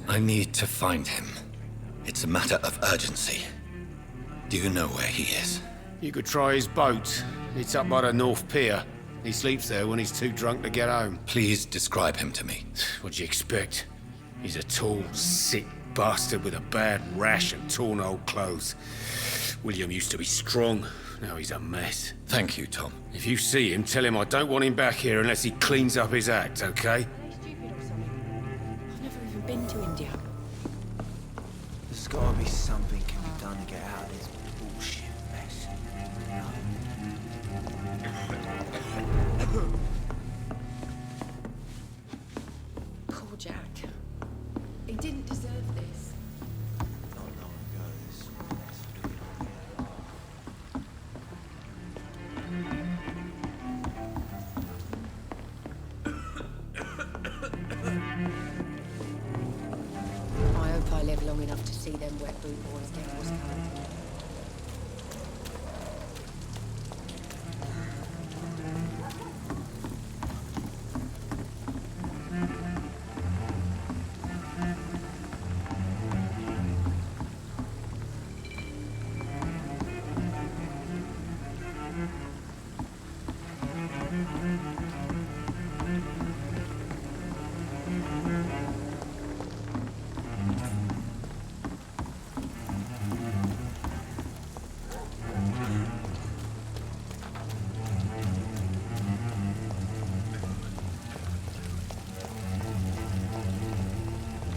I need to find him. It's a matter of urgency. Do you know where he is? You could try his boat. It's up by the North Pier. He sleeps there when he's too drunk to get home. Please describe him to me. What'd you expect? He's a tall, sick bastard with a bad rash and torn old clothes. William used to be strong. Now he's a mess. Thank you, Tom. If you see him, tell him I don't want him back here unless he cleans up his act, okay? Stupid or something. I've never even been to India. There's gotta be something can be done to get out of this bullshit mess. Poor Jack. He didn't deserve this. Not long ago, this mess would have been I hope I live long enough to see them wet boot boys get what's coming to them.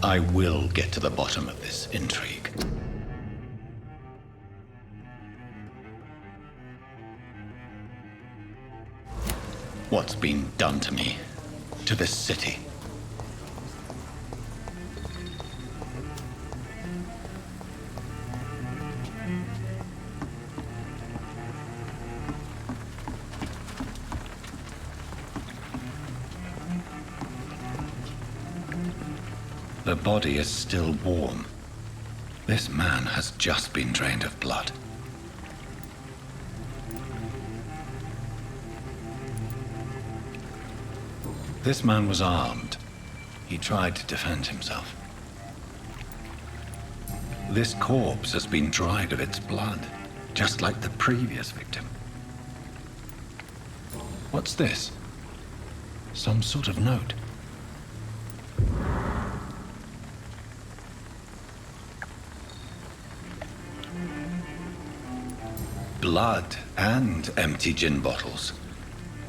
I will get to the bottom of this intrigue. What's been done to me? To this city? The body is still warm. This man has just been drained of blood. This man was armed. He tried to defend himself. This corpse has been dried of its blood, just like the previous victim. What's this? Some sort of note. Blood and empty gin bottles.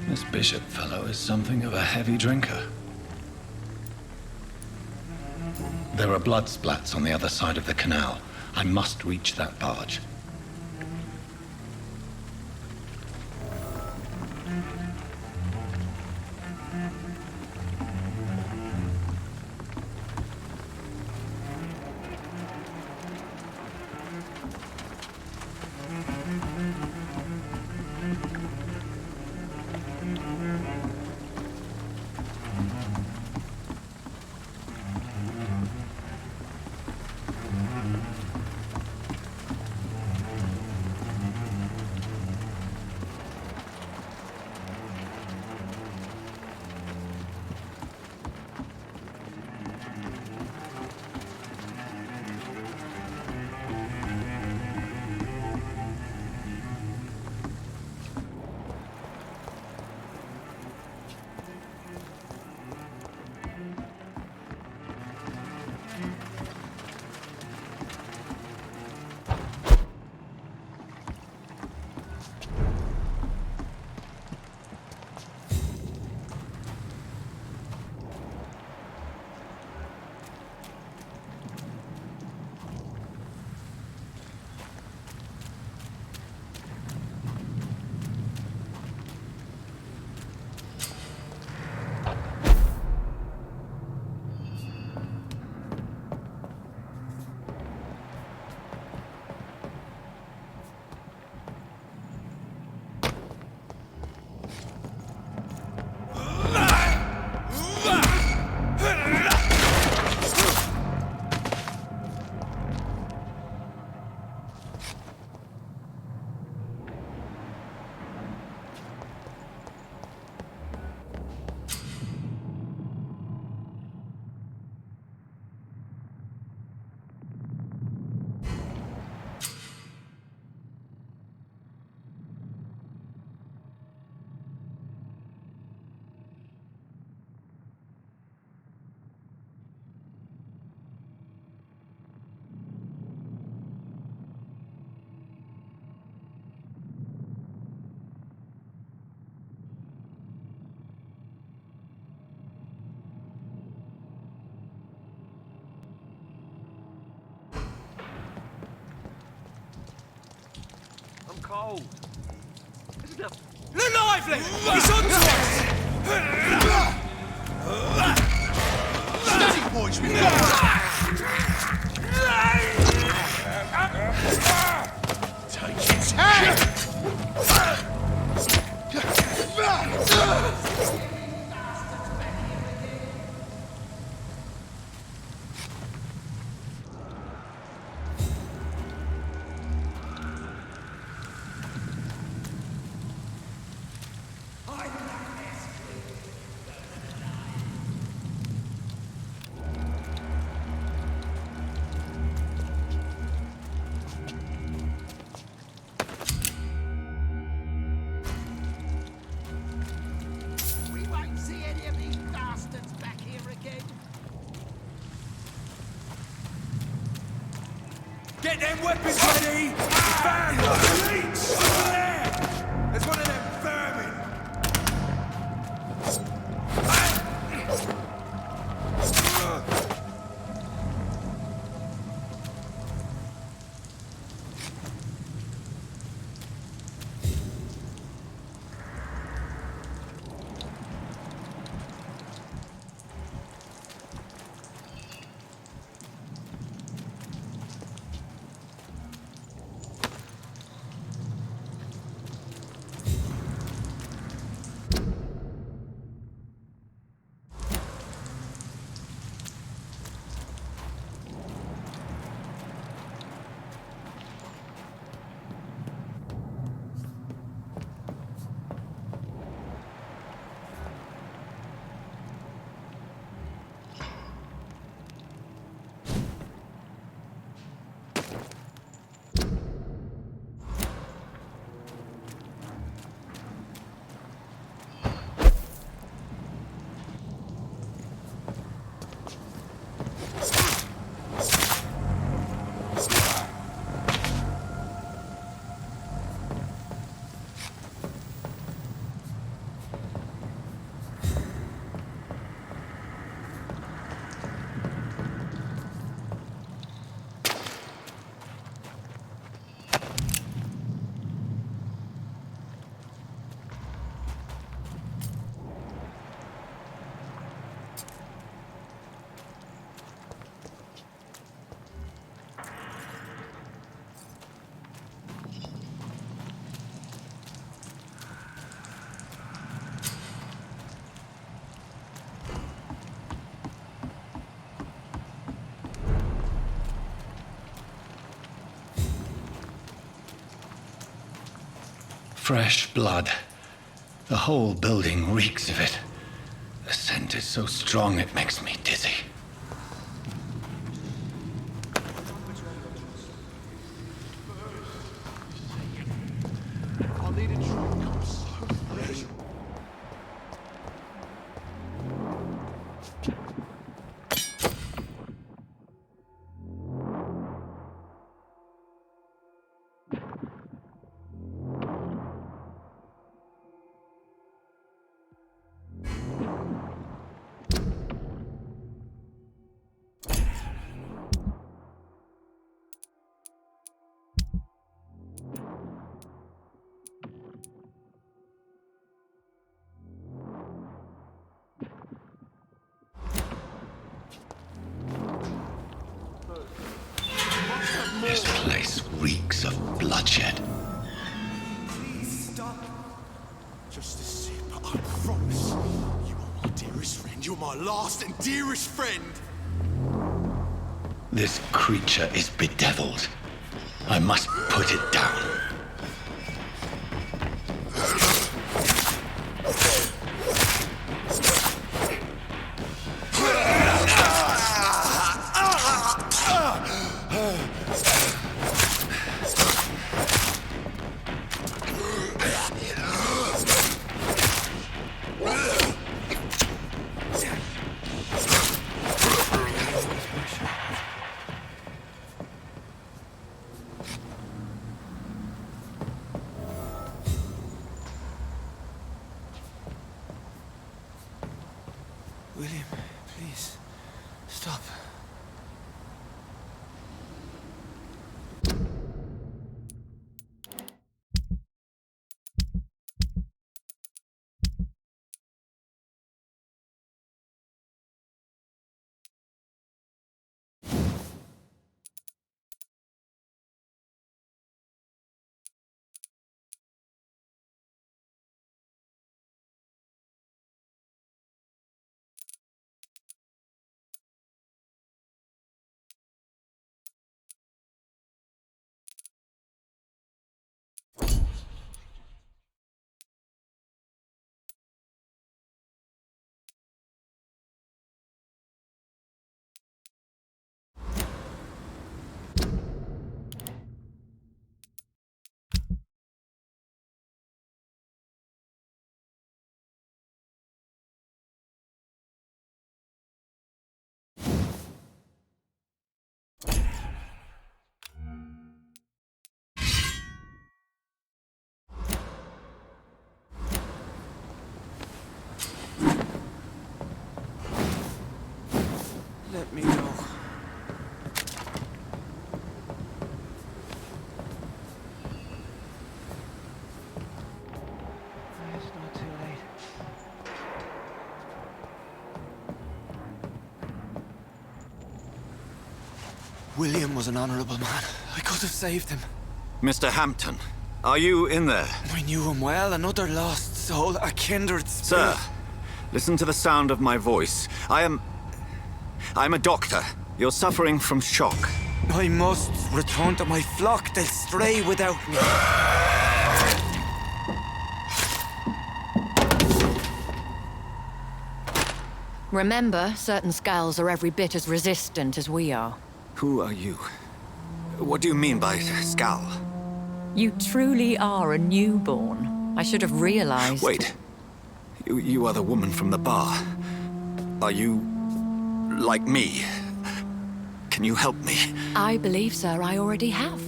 This Bishop fellow is something of a heavy drinker. There are blood splats on the other side of the canal. I must reach that barge. gold. Isn't it? Look lively! He's on to us! Steady, boys, we need take its hand! Get them weapons ready! Found one! Over there! There's one of them vermin! Fresh blood. The whole building reeks of it. The scent is so strong it makes me dizzy. I need a drink. I'm so fresh. This place reeks of bloodshed. Please stop. Just a sip. I promise. You are my dearest friend. You're my last and dearest friend. This creature is bedeviled. I must put it down. William, please, stop. Let me go. It's not too late. William was an honorable man. I could have saved him. Mr. Hampton, are you in there? I knew him well, another lost soul, a kindred spirit. Sir, listen to the sound of my voice. I'm a doctor. You're suffering from shock. I must return to my flock. They'll stray without me. Remember, certain skulls are every bit as resistant as we are. Who are you? What do you mean by Skal? You truly are a newborn. I should have realized. Wait. You are the woman from the bar. Are you like me? Can you help me? I believe, sir, I already have.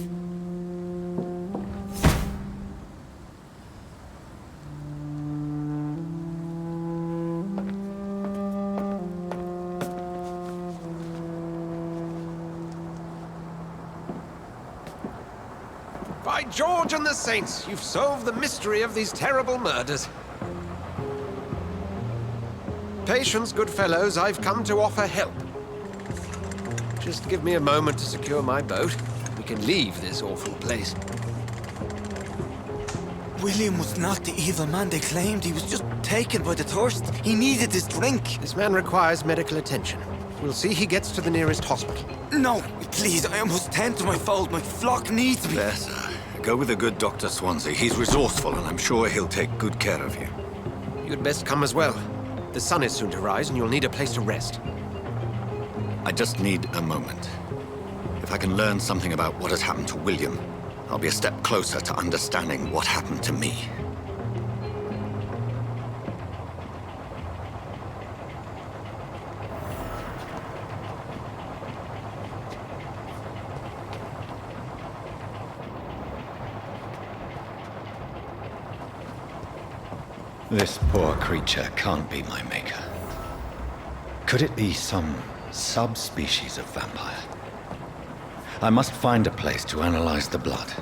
By George and the Saints, you've solved the mystery of these terrible murders. Patience, good fellows, I've come to offer help. Just give me a moment to secure my boat. We can leave this awful place. William was not the evil man they claimed. He was just taken by the thirst. He needed his drink. This man requires medical attention. We'll see he gets to the nearest hospital. No, please, I must tend to my fold. My flock needs me. There, sir. Go with the good Dr. Swansea. He's resourceful, and I'm sure he'll take good care of you. You'd best come as well. The sun is soon to rise, and you'll need a place to rest. I just need a moment. If I can learn something about what has happened to William, I'll be a step closer to understanding what happened to me. This poor creature can't be my maker. Could it be some subspecies of vampire? I must find a place to analyze the blood.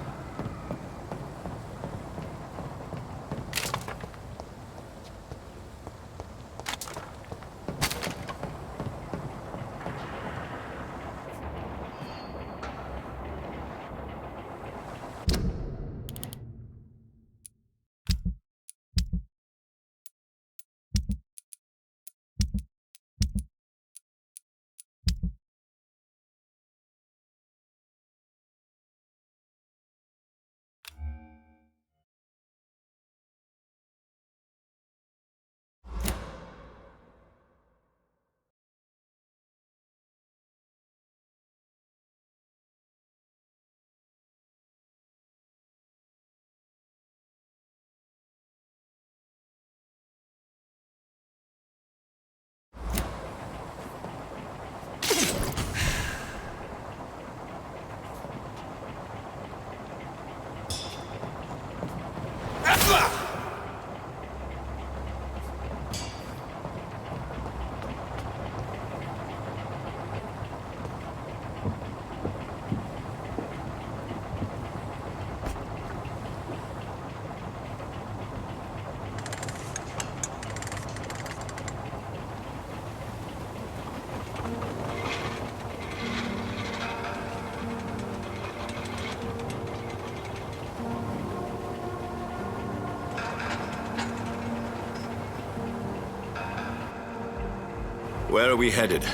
Where are we headed?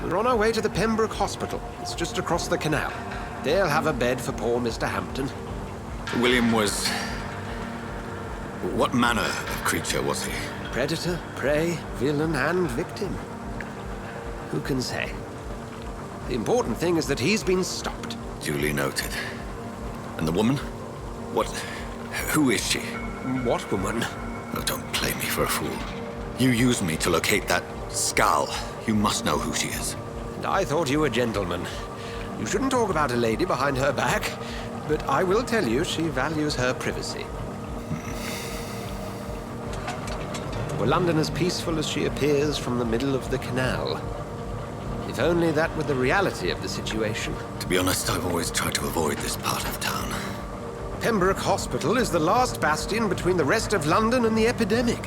We're on our way to the Pembroke Hospital. It's just across the canal. They'll have a bed for poor Mr. Hampton. William was... What manner of creature was he? Predator, prey, villain, and victim. Who can say? The important thing is that he's been stopped. Duly noted. And the woman? What... Who is she? What woman? Oh, don't play me for a fool. You used me to locate that Skal. You must know who she is. And I thought you a gentleman. You shouldn't talk about a lady behind her back, but I will tell you she values her privacy. Were London as peaceful as she appears from the middle of the canal? If If only that were the reality of the situation. To be honest, I've always tried to avoid this part of town. Pembroke Hospital is the last bastion between the rest of London and the epidemic.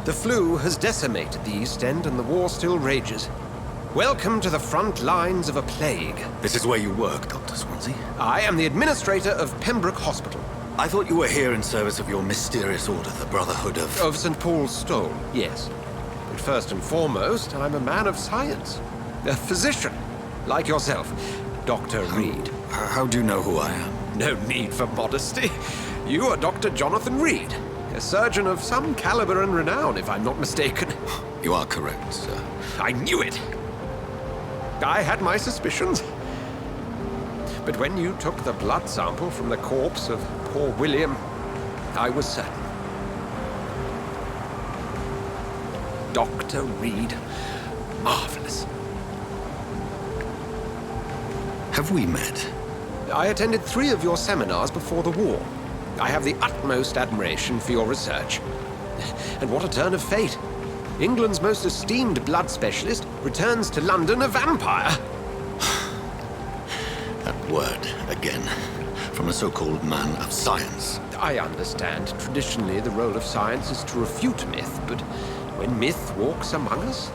The flu has decimated the East End and the war still rages. Welcome to the front lines of a plague. This is where you work, Dr. Swansea? I am the administrator of Pembroke Hospital. I thought you were here in service of your mysterious order, the Brotherhood of... Of St. Paul's Stole, yes. But first and foremost, I'm a man of science. A physician, like yourself, Dr. Reed. How do you know who I am? No need for modesty. You are Dr. Jonathan Reed, a surgeon of some caliber and renown, if I'm not mistaken. You are correct, sir. I knew it. I had my suspicions. But when you took the blood sample from the corpse of poor William, I was certain. Dr. Reed. Marvelous. Have we met? I attended 3 of your seminars before the war. I have the utmost admiration for your research. And what a turn of fate. England's most esteemed blood specialist returns to London a vampire. That word, again. From a so-called man of science. I understand. Traditionally, the role of science is to refute myth, but when myth walks among us,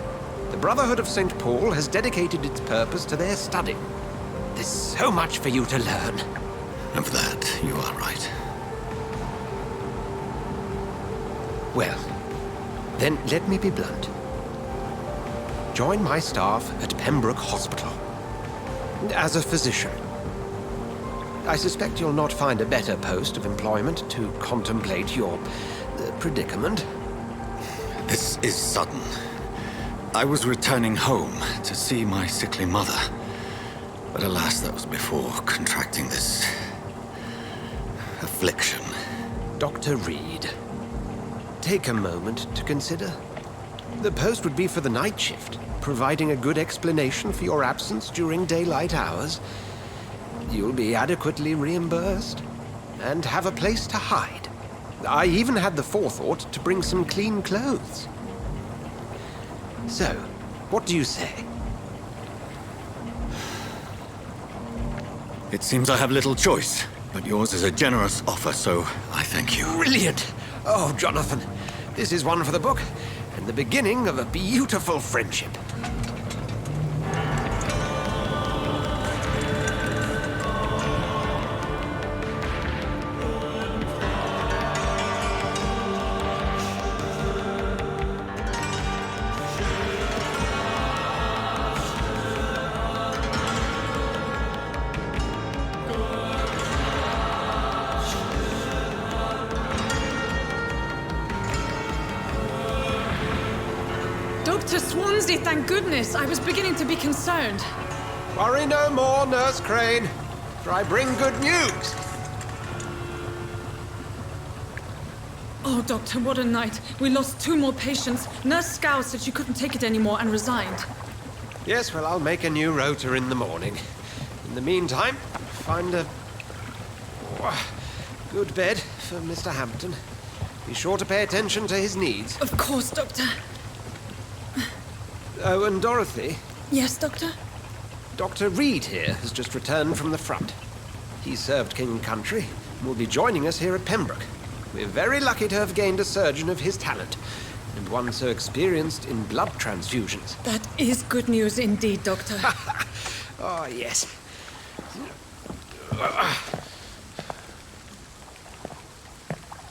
the Brotherhood of St. Paul has dedicated its purpose to their study. There's so much for you to learn. Of that, you are right. Well, then let me be blunt. Join my staff at Pembroke Hospital. As a physician. I suspect you'll not find a better post of employment to contemplate your predicament. This is sudden. I was returning home to see my sickly mother. But alas, that was before contracting this... affliction. Dr. Reed, take a moment to consider. The post would be for the night shift, providing a good explanation for your absence during daylight hours. You'll be adequately reimbursed and have a place to hide. I even had the forethought to bring some clean clothes. So, what do you say? It seems I have little choice, but yours is a generous offer, so I thank you. Brilliant! Oh, Jonathan, this is one for the book, and the beginning of a beautiful friendship. Dr. Swansea, thank goodness. I was beginning to be concerned. Worry no more, Nurse Crane, for I bring good news. Oh, Doctor, what a night. We lost 2 more patients. Nurse Scow said she couldn't take it anymore and resigned. Yes, well, I'll make a new rota in the morning. In the meantime, find a good bed for Mr. Hampton. Be sure to pay attention to his needs. Of course, Doctor. Oh, and Dorothy, Yes, Doctor? Dr. Reed here has just returned from the front. He served King and Country and will be joining us here at Pembroke. We're very lucky to have gained a surgeon of his talent, and one so experienced in blood transfusions. That is good news indeed, Doctor. Oh, yes.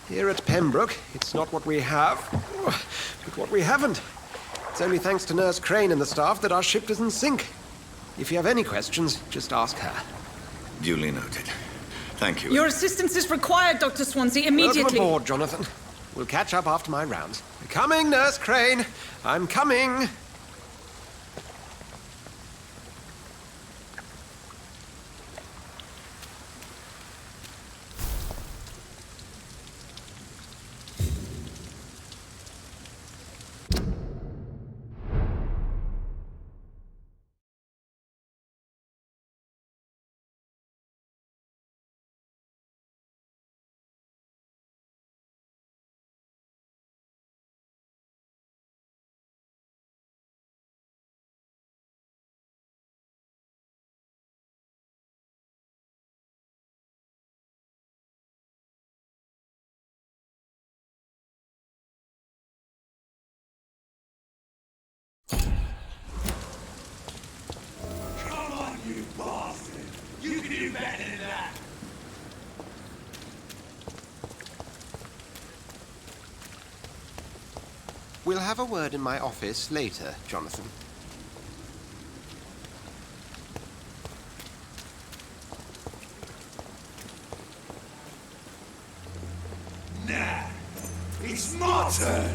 Here at Pembroke, it's not what we have, but what we haven't. It's only thanks to Nurse Crane and the staff that our ship doesn't sink. If you have any questions, just ask her. Duly noted. Thank you. Your assistance is required, Dr. Swansea, immediately. Welcome aboard, Jonathan. We'll catch up after my rounds. Coming, Nurse Crane. I'm coming. You can do better than that. We'll have a word in my office later, Jonathan. Nah, it's my turn.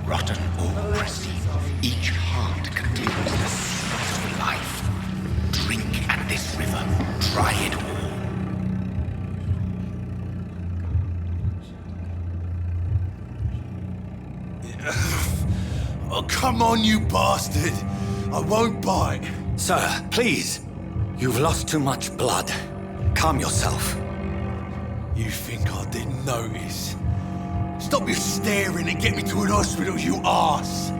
Rotten or pristine, each heart contains the seeds of life. Drink at this river, try it all. Oh, come on, you bastard. I won't bite. Sir, please. You've lost too much blood. Calm yourself. You think I didn't notice? Stop your staring and get me to an hospital, you arse!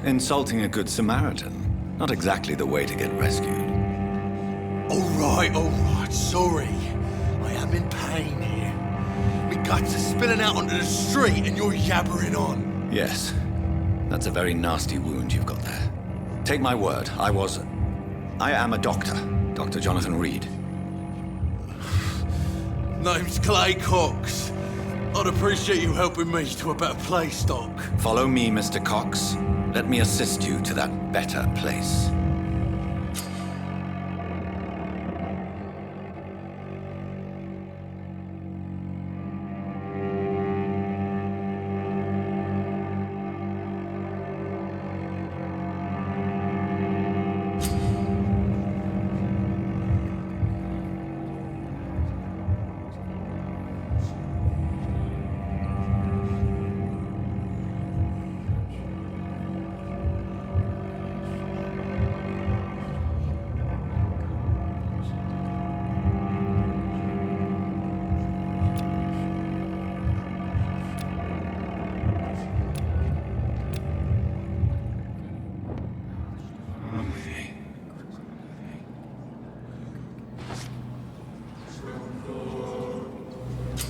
Insulting a good Samaritan. Not exactly the way to get rescued. Alright, sorry. I am in pain here. My guts are spilling out onto the street and you're yabbering on. Yes. That's a very nasty wound you've got there. Take my word, I am a doctor. Dr. Jonathan Reed. Name's Clay Cox. I'd appreciate you helping me to a better place, Doc. Follow me, Mr. Cox. Let me assist you to that better place.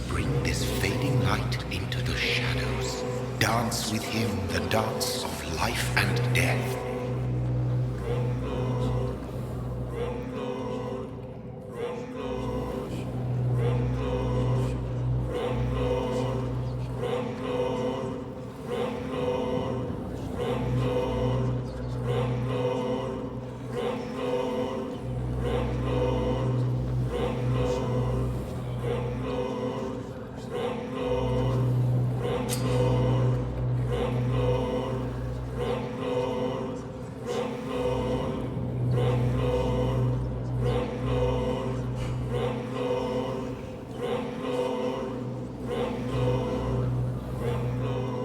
Bring this fading light into the shadows. Dance with him the dance of life and death.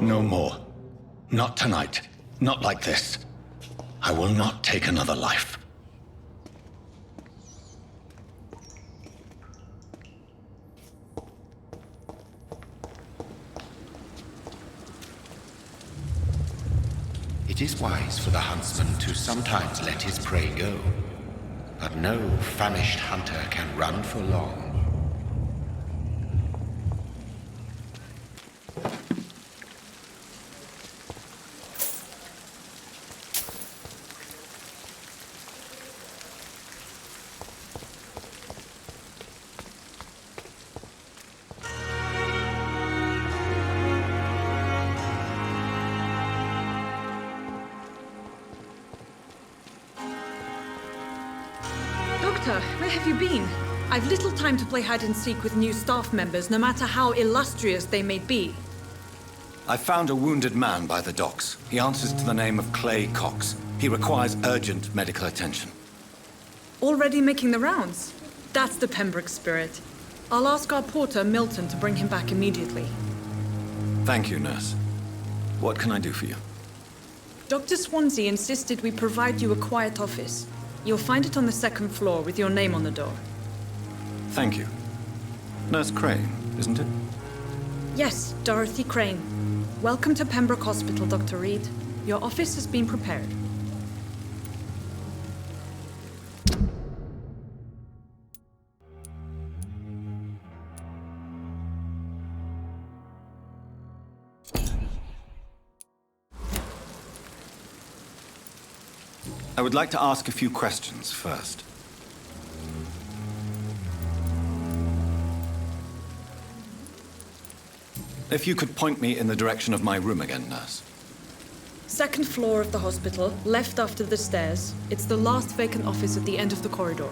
No more. Not tonight. Not like this. I will not take another life. It is wise for the huntsman to sometimes let his prey go, but no famished hunter can run for long. Doctor, where have you been? I've little time to play hide and seek with new staff members, no matter how illustrious they may be. I found a wounded man by the docks. He answers to the name of Clay Cox. He requires urgent medical attention. Already making the rounds? That's the Pembroke spirit. I'll ask our porter, Milton, to bring him back immediately. Thank you, nurse. What can I do for you? Dr. Swansea insisted we provide you a quiet office. You'll find it on the second floor with your name on the door. Thank you. Nurse Crane, isn't it? Yes, Dorothy Crane. Welcome to Pembroke Hospital, Dr. Reed. Your office has been prepared. I would like to ask a few questions first. If you could point me in the direction of my room again, nurse. Second floor of the hospital, left after the stairs. It's the last vacant office at the end of the corridor.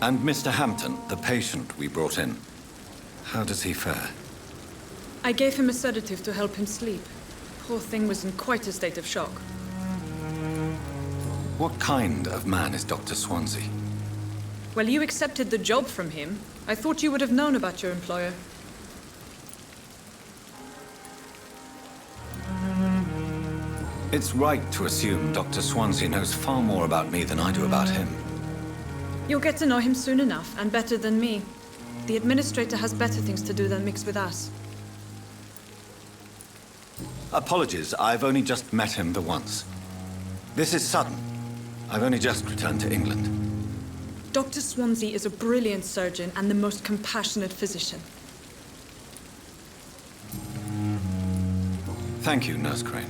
And Mr. Hampton, the patient we brought in. How does he fare? I gave him a sedative to help him sleep. Poor thing was in quite a state of shock. What kind of man is Dr. Swansea? Well, you accepted the job from him. I thought you would have known about your employer. It's right to assume Dr. Swansea knows far more about me than I do about him. You'll get to know him soon enough, and better than me. The administrator has better things to do than mix with us. Apologies, I've only just met him the once. This is sudden. I've only just returned to England. Dr. Swansea is a brilliant surgeon and the most compassionate physician. Thank you, Nurse Crane.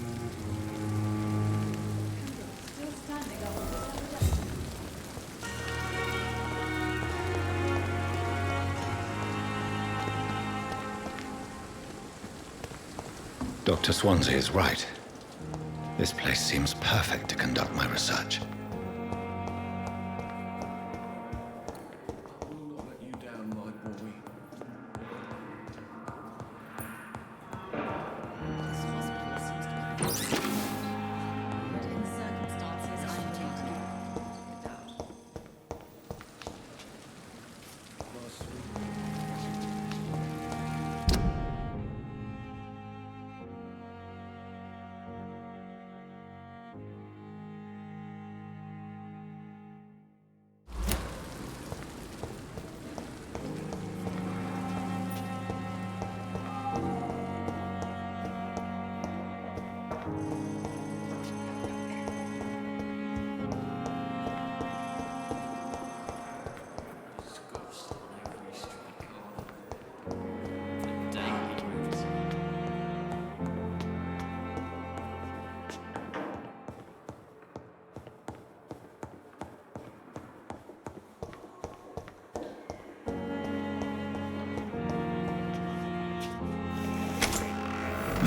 Dr. Swansea is right. This place seems perfect to conduct my research.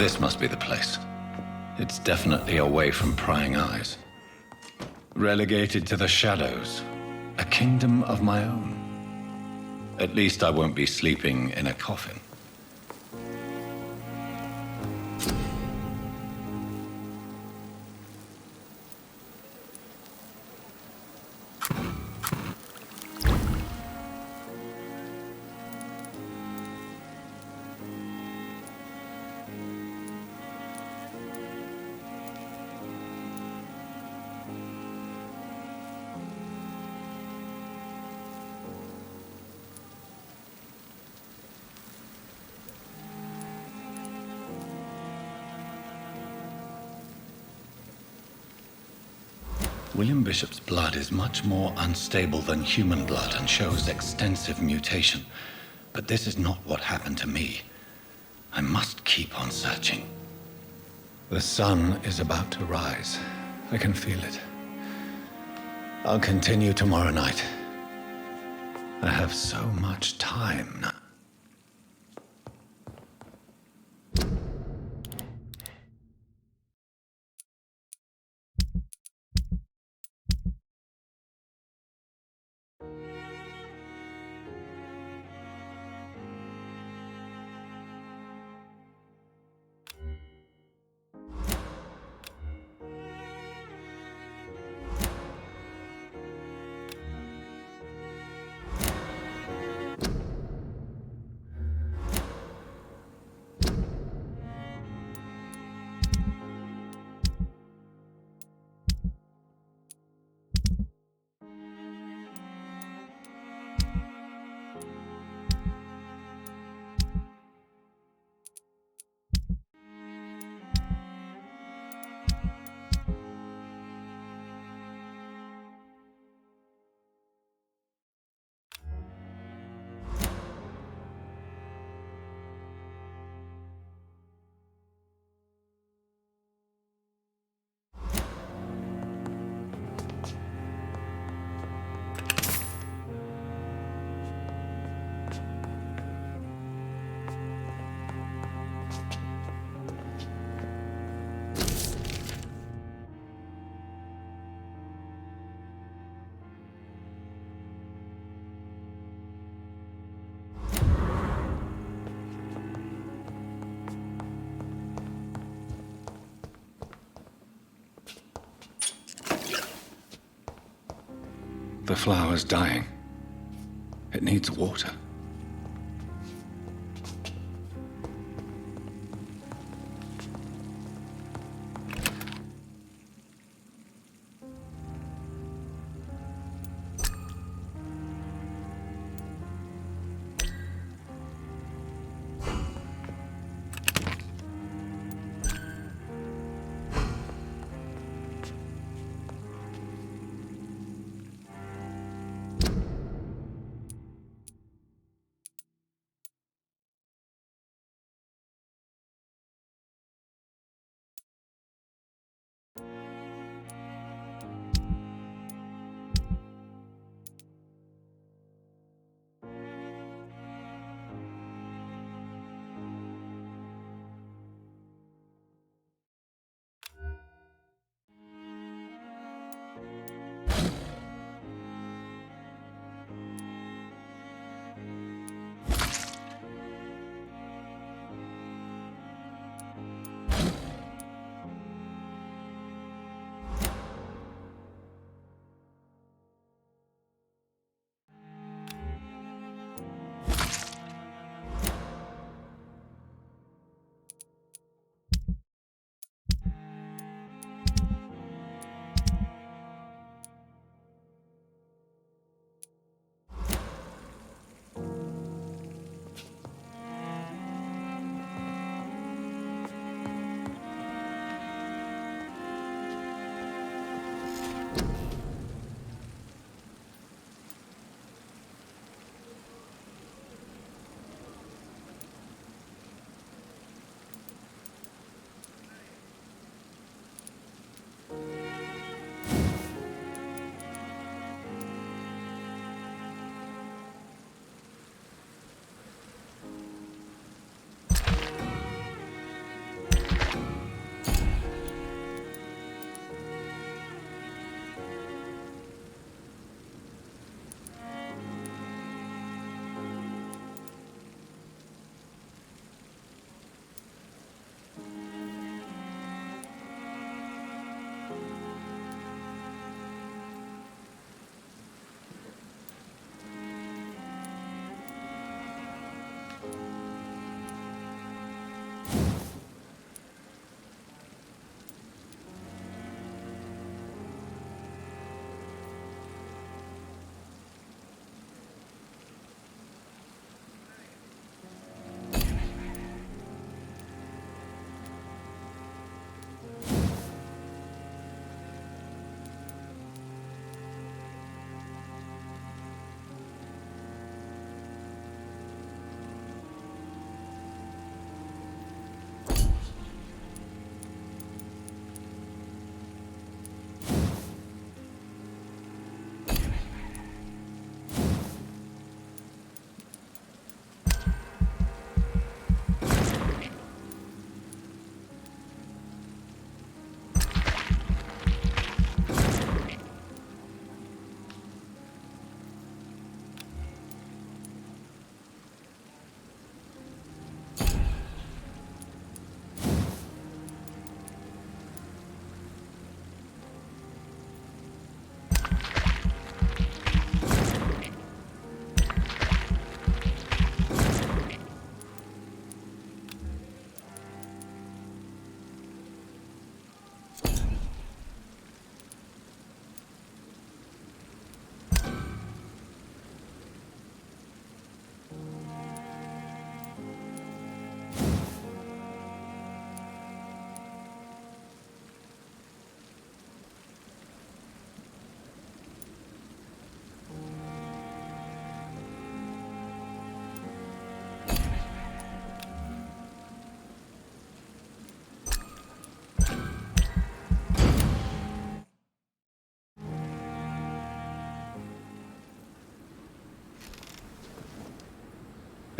This must be the place. It's definitely away from prying eyes. Relegated to the shadows. A kingdom of my own. At least I won't be sleeping in a coffin. William Bishop's blood is much more unstable than human blood and shows extensive mutation. But this is not what happened to me. I must keep on searching. The sun is about to rise. I can feel it. I'll continue tomorrow night. I have so much time now. The flower's dying. It needs water.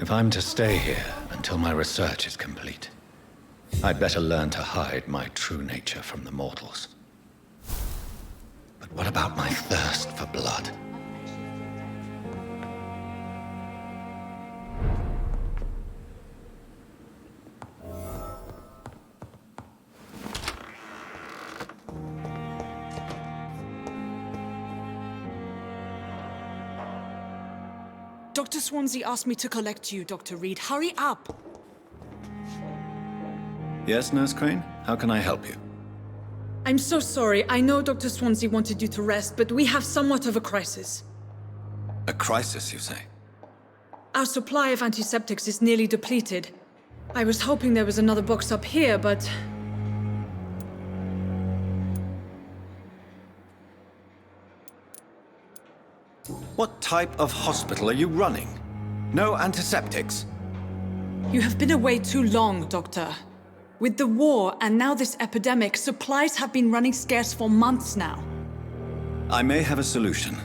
If I'm to stay here until my research is complete, I'd better learn to hide my true nature from the mortals. But what about my thirst for blood? Dr. Swansea asked me to collect you, Dr. Reed. Hurry up! Yes, Nurse Crane? How can I help you? I'm so sorry. I know Dr. Swansea wanted you to rest, but we have somewhat of a crisis. A crisis, you say? Our supply of antiseptics is nearly depleted. I was hoping there was another box up here, but... What type of hospital are you running? No antiseptics? You have been away too long, Doctor. With the war and now this epidemic, supplies have been running scarce for months now. I may have a solution.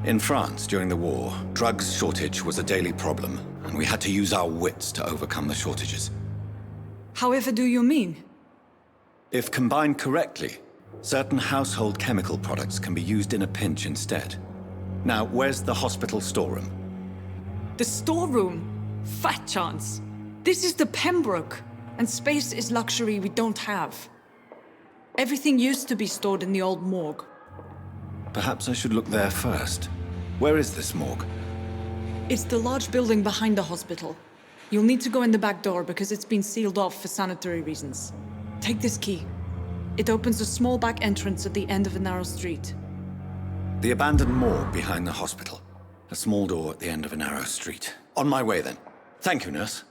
In France, during the war, drugs shortage was a daily problem, and we had to use our wits to overcome the shortages. However do you mean? If combined correctly, certain household chemical products can be used in a pinch instead. Now, where's the hospital storeroom? The storeroom? Fat chance. This is the Pembroke, and space is luxury we don't have. Everything used to be stored in the old morgue. Perhaps I should look there first. Where is this morgue? It's the large building behind the hospital. You'll need to go in the back door because it's been sealed off for sanitary reasons. Take this key. It opens a small back entrance at the end of a narrow street. The abandoned morgue behind the hospital. A small door at the end of a narrow street. On my way then. Thank you, nurse.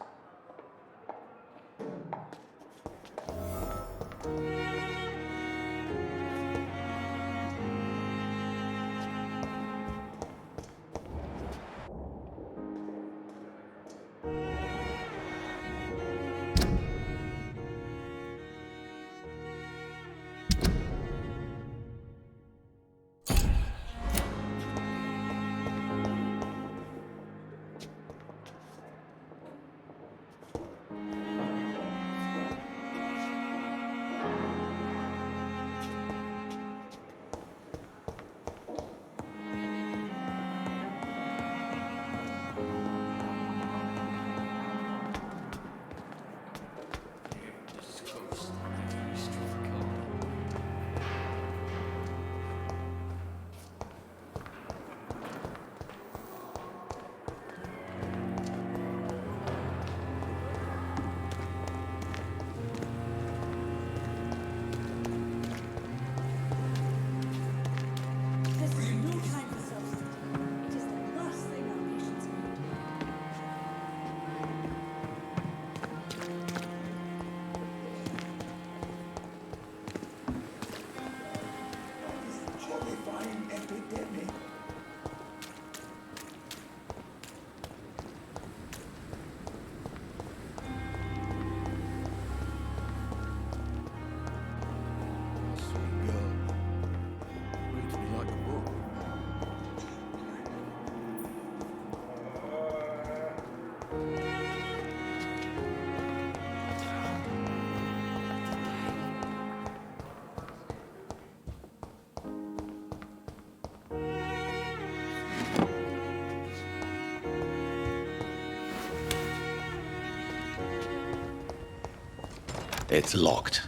It's locked.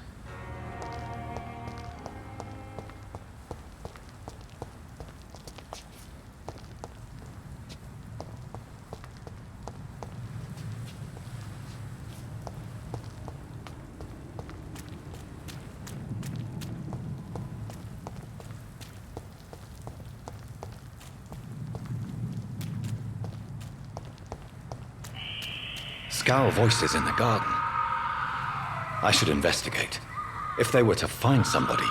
Scowl voices in the garden. I should investigate. If they were to find somebody.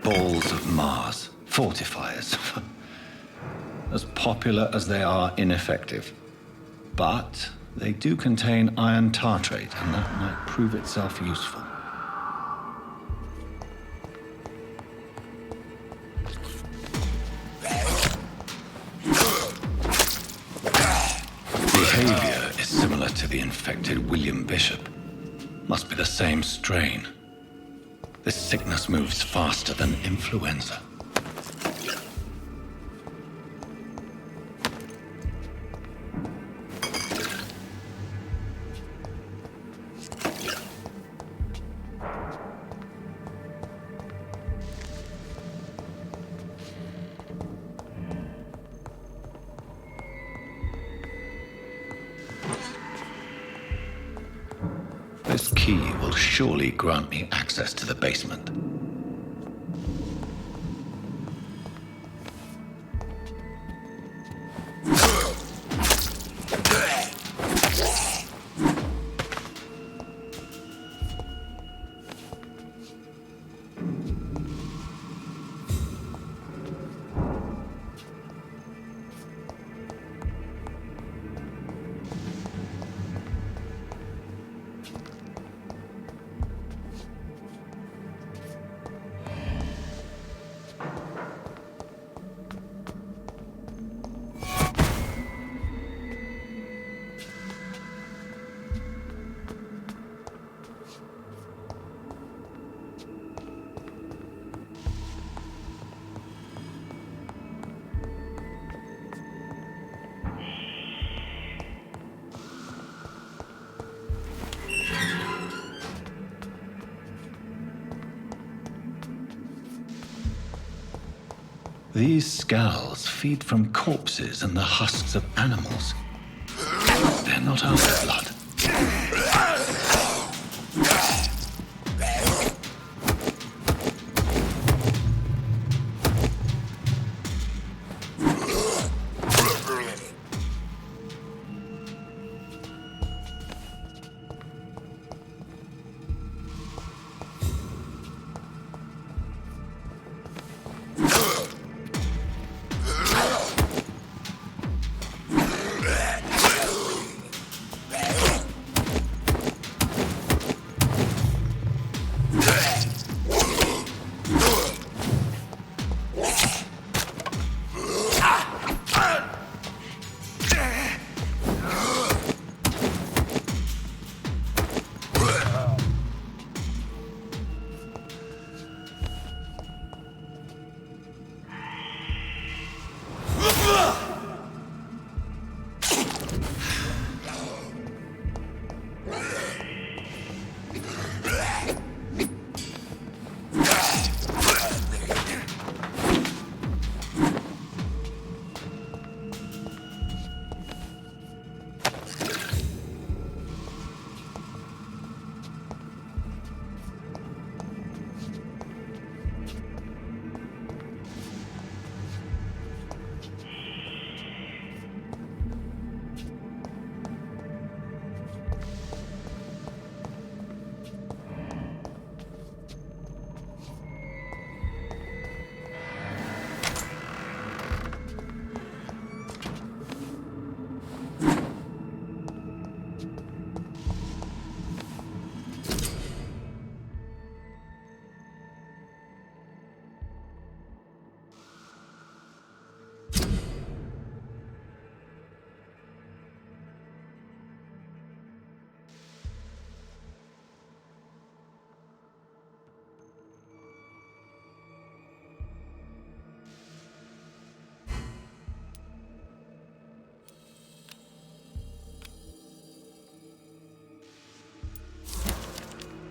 balls of Mars, fortifiers. As popular as they are ineffective. But they do contain iron tartrate, and that might prove itself useful. Behavior is similar to the infected William Bishop. Must be the same strain. This sickness moves faster than influenza. This key will surely grant me access to the basement. These scowls feed from corpses and the husks of animals. They're not out of blood.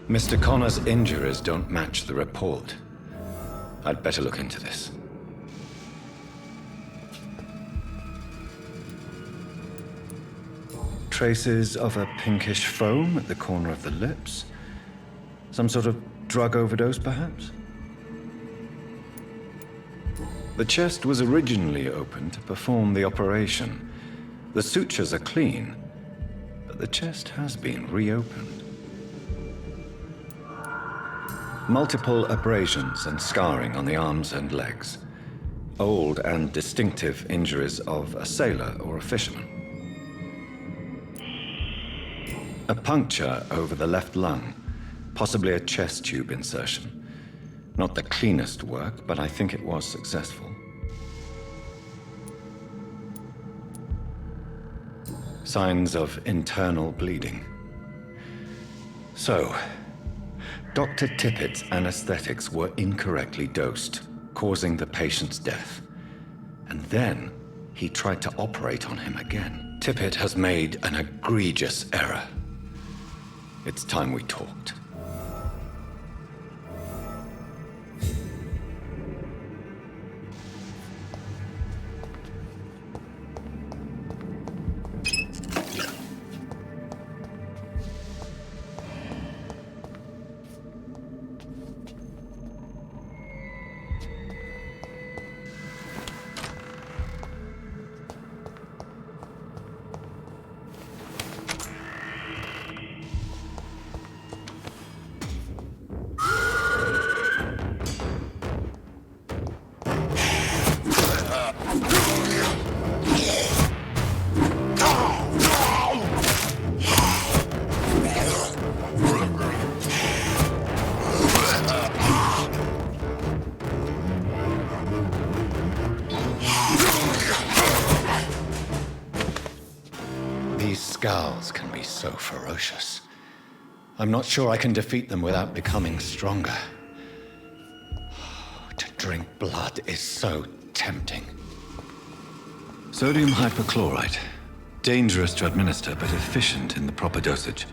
Mr. Connor's injuries don't match the report. I'd better look into this. Traces of a pinkish foam at the corner of the lips. Some sort of drug overdose, perhaps? The chest was originally opened to perform the operation. The sutures are clean, but the chest has been reopened. Multiple abrasions and scarring on the arms and legs. Old and distinctive injuries of a sailor or a fisherman. A puncture over the left lung, possibly a chest tube insertion. Not the cleanest work, but I think it was successful. Signs of internal bleeding. So, Dr. Tippett's anesthetics were incorrectly dosed, causing the patient's death. And then he tried to operate on him again. Tippett has made an egregious error. It's time we talked. These scowls can be so ferocious. I'm not sure I can defeat them without becoming stronger. To drink blood is so tempting. Sodium hypochlorite. Dangerous to administer, but efficient in the proper dosage.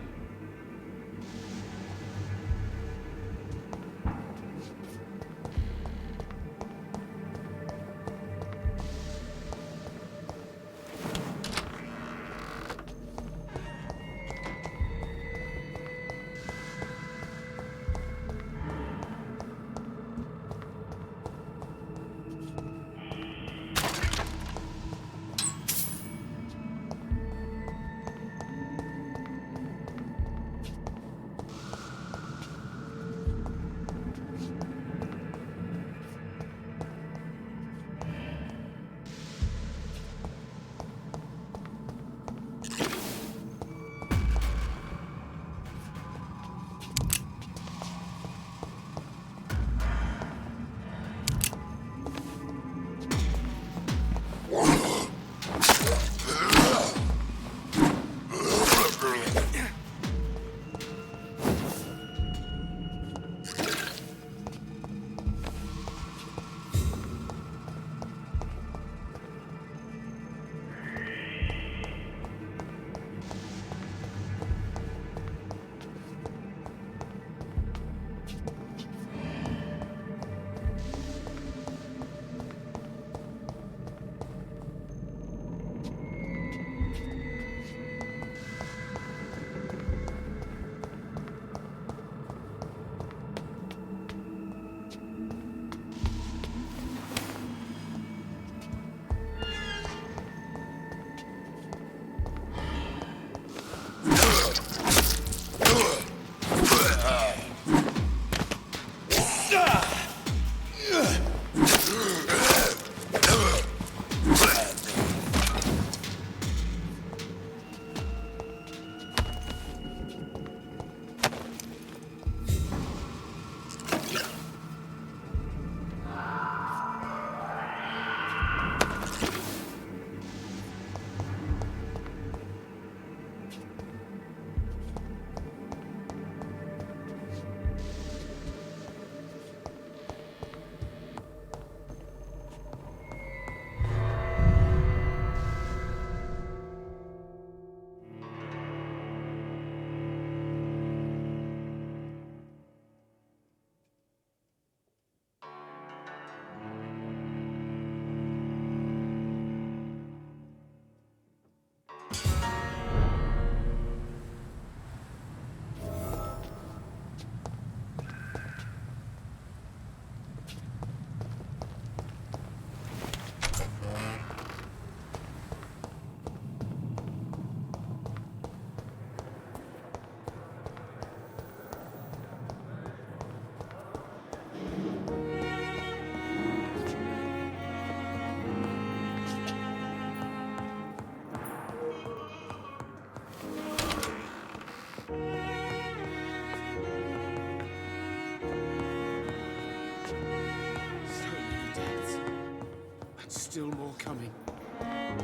still more coming. Are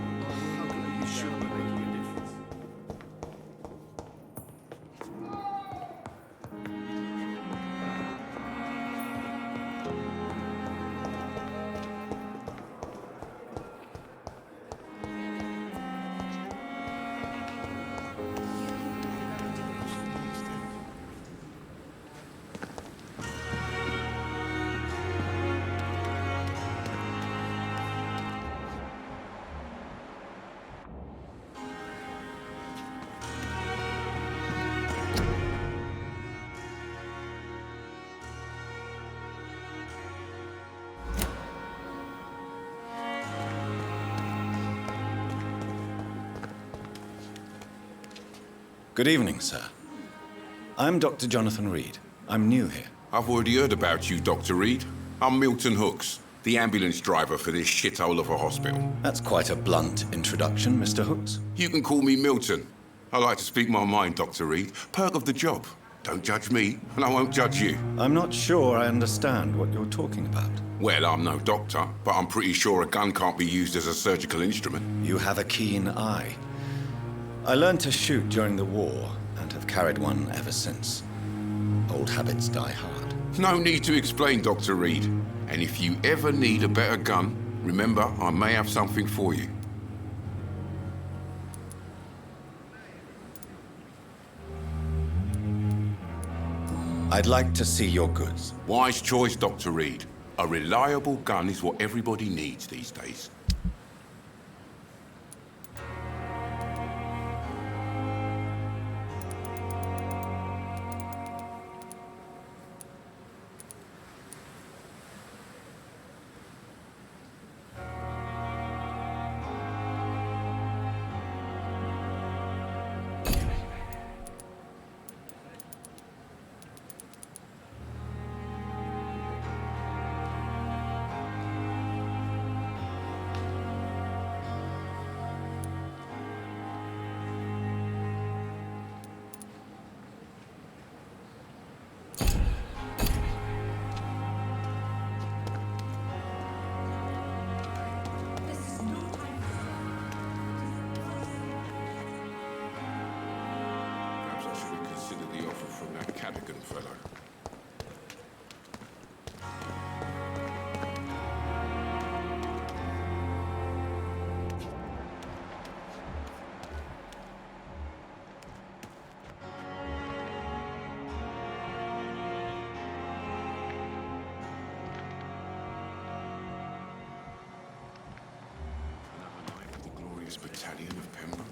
you sure we're making a difference? Good evening, sir. I'm Dr. Jonathan Reed. I'm new here. I've already heard about you, Dr. Reed. I'm Milton Hooks, the ambulance driver for this shithole of a hospital. That's quite a blunt introduction, Mr. Hooks. You can call me Milton. I like to speak my mind, Dr. Reed. Perk of the job. Don't judge me, and I won't judge you. I'm not sure I understand what you're talking about. Well, I'm no doctor, but I'm pretty sure a gun can't be used as a surgical instrument. You have a keen eye. I learned to shoot during the war, and have carried one ever since. Old habits die hard. No need to explain, Dr. Reed. And if you ever need a better gun, remember, I may have something for you. I'd like to see your goods. Wise choice, Dr. Reed. A reliable gun is what everybody needs these days. Fellow. Another night at the glorious battalion of Pembroke.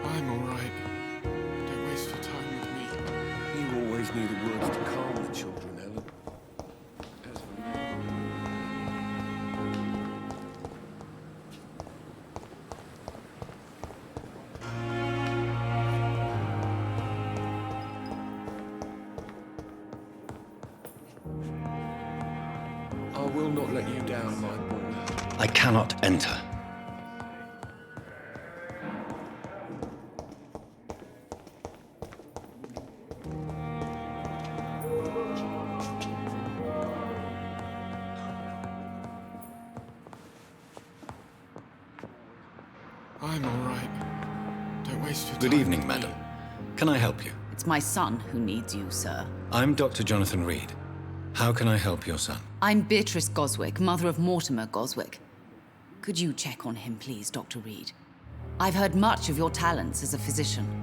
I'm all right. Don't waste your time with me. You always knew the words to calm the children, Ellen. As for me, I will not let you down, my boy. I cannot enter. I'm all right. Don't waste your time. Good evening, with madam. me. Can I help you? It's my son who needs you, sir. I'm Dr. Jonathan Reed. How can I help your son? I'm Beatrice Goswick, mother of Mortimer Goswick. Could you check on him, please, Dr. Reed? I've heard much of your talents as a physician.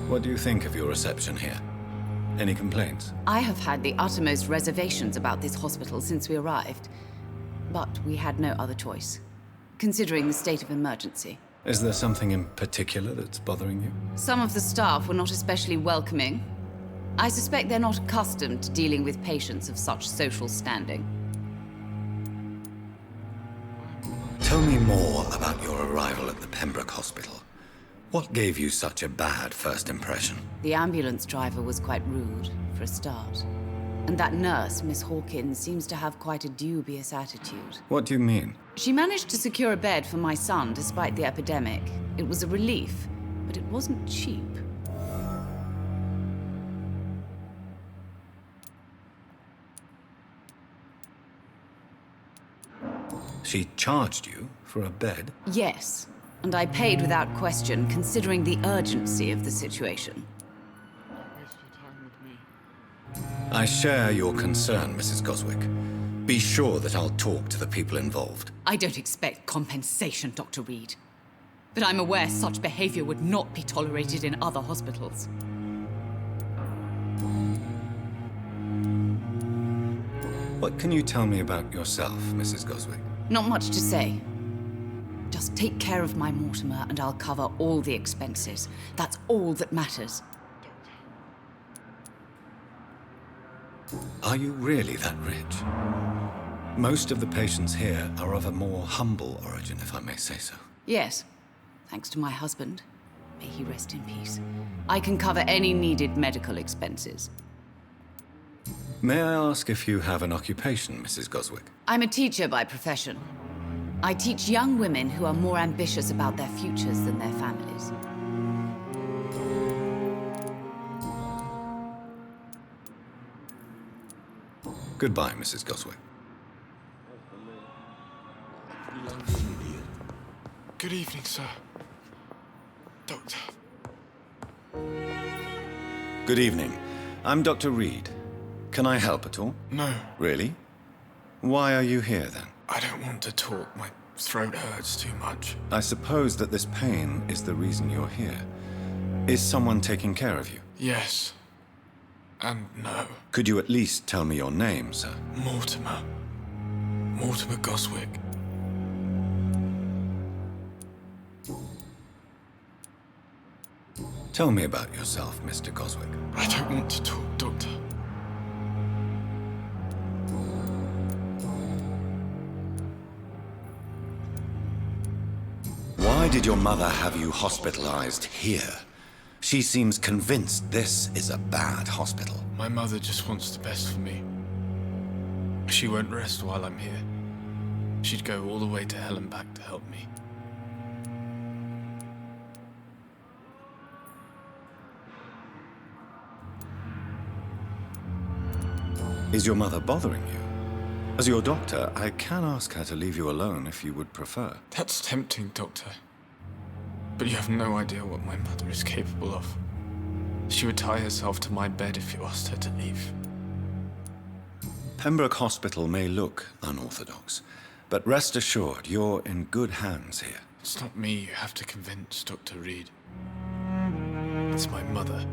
What do you think of your reception here? Any complaints? I have had the uttermost reservations about this hospital since we arrived. But we had no other choice, considering the state of emergency. Is there something in particular that's bothering you? Some of the staff were not especially welcoming. I suspect they're not accustomed to dealing with patients of such social standing. Tell me more about your arrival at the Pembroke Hospital. What gave you such a bad first impression? The ambulance driver was quite rude, for a start. And that nurse, Miss Hawkins, seems to have quite a dubious attitude. What do you mean? She managed to secure a bed for my son despite the epidemic. It was a relief, but it wasn't cheap. She charged you for a bed? Yes, and I paid without question, considering the urgency of the situation. I share your concern, Mrs. Goswick. Be sure that I'll talk to the people involved. I don't expect compensation, Dr. Reed. But I'm aware such behavior would not be tolerated in other hospitals. What can you tell me about yourself, Mrs. Goswick? Not much to say. Just take care of my Mortimer and I'll cover all the expenses. That's all that matters. Are you really that rich? Most of the patients here are of a more humble origin, if I may say so. Yes, thanks to my husband. May he rest in peace. I can cover any needed medical expenses. May I ask if you have an occupation, Mrs. Goswick? I'm a teacher by profession. I teach young women who are more ambitious about their futures than their families. Goodbye, Mrs. Goswick. Good evening, sir. Doctor. Good evening. I'm Dr. Reed. Can I help at all? No. Really? Why are you here, then? I don't want to talk. My throat hurts too much. I suppose that this pain is the reason you're here. Is someone taking care of you? Yes. And no. Could you at least tell me your name, sir? Mortimer. Mortimer Goswick. Tell me about yourself, Mr. Goswick. I don't want to talk, Doctor. Why did your mother have you hospitalized here? She seems convinced this is a bad hospital. My mother just wants the best for me. She won't rest while I'm here. She'd go all the way to hell and back to help me. Is your mother bothering you? As your doctor, I can ask her to leave you alone if you would prefer. That's tempting, Doctor. But you have no idea what my mother is capable of. She would tie herself to my bed if you asked her to leave. Pembroke Hospital may look unorthodox, but rest assured, you're in good hands here. It's not me you have to convince, Dr. Reed. It's my mother.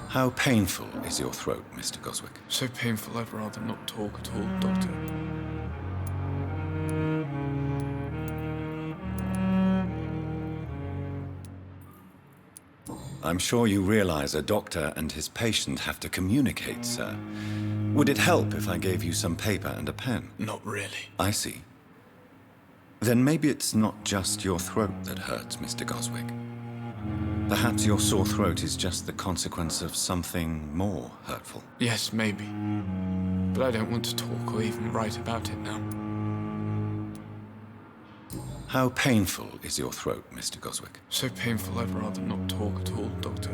How painful is your throat, Mr. Goswick? So painful I'd rather not talk at all, Doctor. I'm sure you realize a doctor and his patient have to communicate, sir. Would it help if I gave you some paper and a pen? Not really. I see. Then maybe it's not just your throat that hurts, Mr. Goswick. Perhaps your sore throat is just the consequence of something more hurtful. Yes, maybe. But I don't want to talk or even write about it now. How painful is your throat, Mr. Goswick? So painful I'd rather not talk at all, Doctor.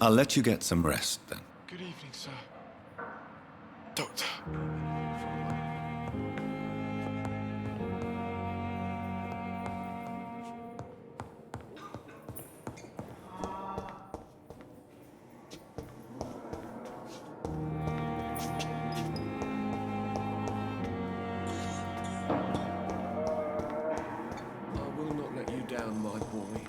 I'll let you get some rest, then. Good evening, sir. Doctor. Down, my boy.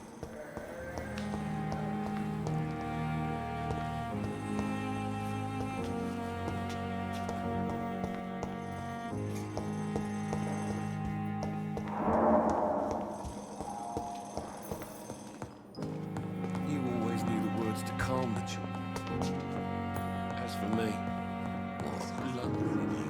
As for me, good luck with it, you.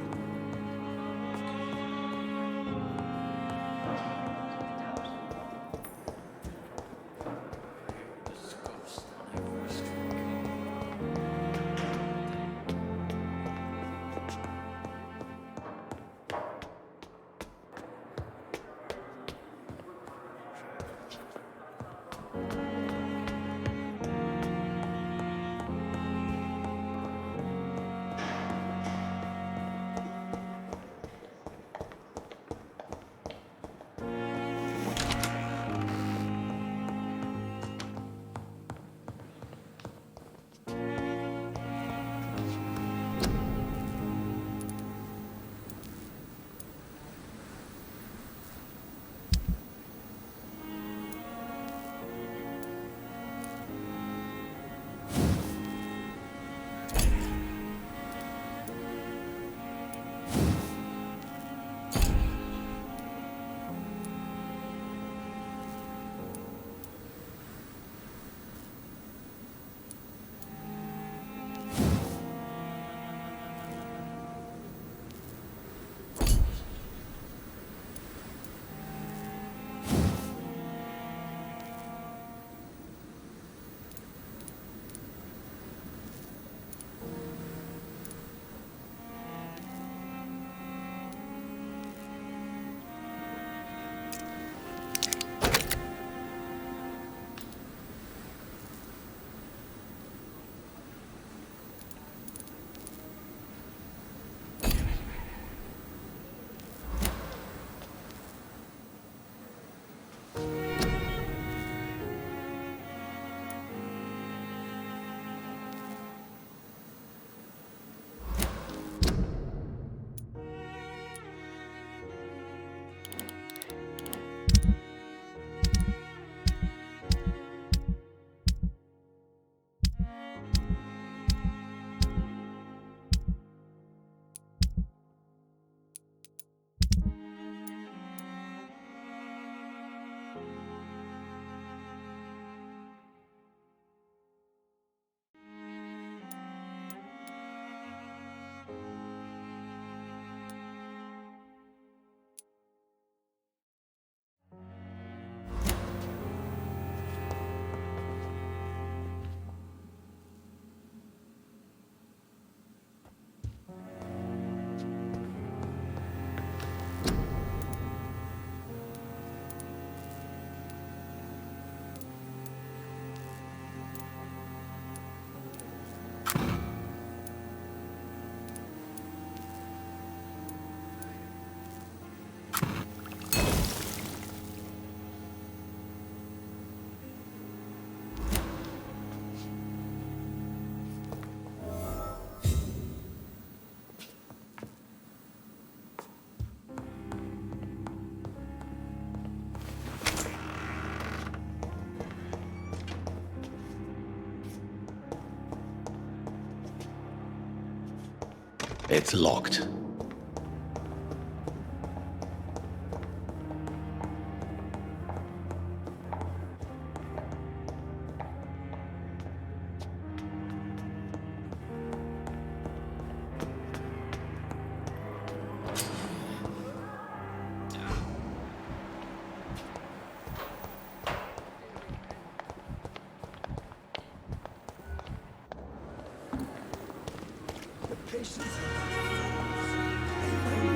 It's locked.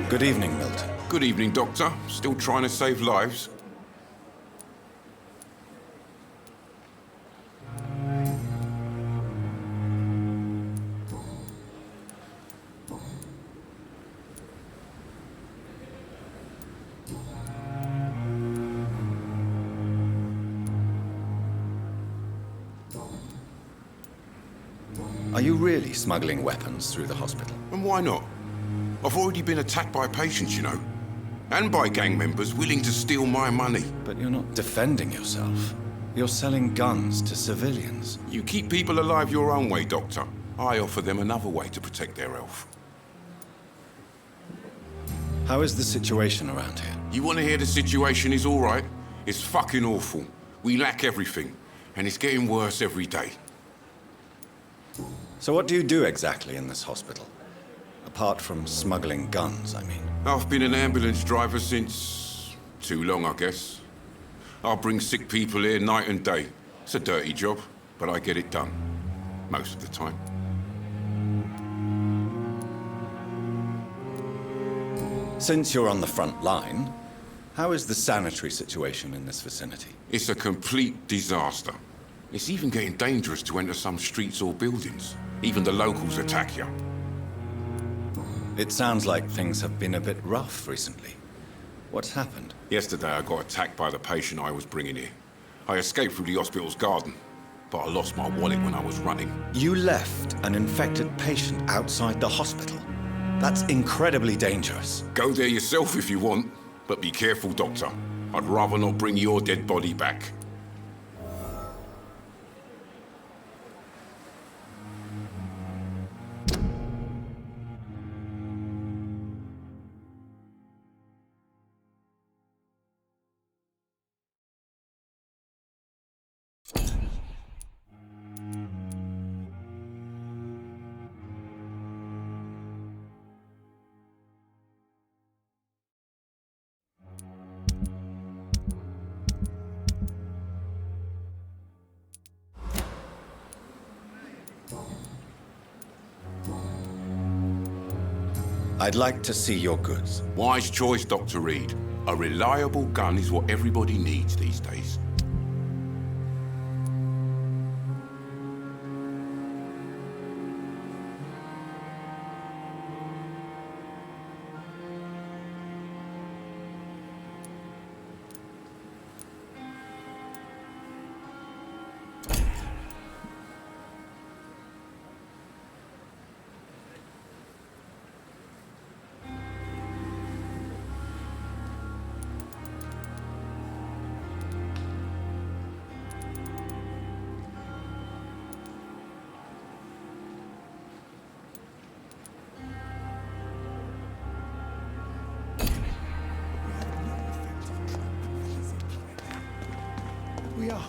Good evening, Milton. Good evening, Doctor. Still trying to save lives? Are you really smuggling weapons through the hospital? And why not? I've already been attacked by patients, you know. And by gang members willing to steal my money. But you're not defending yourself. You're selling guns to civilians. You keep people alive your own way, Doctor. I offer them another way to protect their health. How is the situation around here? You want to hear the situation is all right? It's fucking awful. We lack everything. And it's getting worse every day. So what do you do exactly in this hospital? Apart from smuggling guns, I mean. I've been an ambulance driver since... too long, I guess. I bring sick people here night and day. It's a dirty job, but I get it done. Most of the time. Since you're on the front line, how is the sanitary situation in this vicinity? It's a complete disaster. It's even getting dangerous to enter some streets or buildings. Even the locals attack you. It sounds like things have been a bit rough recently. What's happened? Yesterday I got attacked by the patient I was bringing here. I escaped through the hospital's garden, but I lost my wallet when I was running. You left an infected patient outside the hospital? That's incredibly dangerous. Go there yourself if you want, but be careful, Doctor. I'd rather not bring your dead body back. I'd like to see your goods. Wise choice, Dr. Reed. A reliable gun is what everybody needs these days. We are.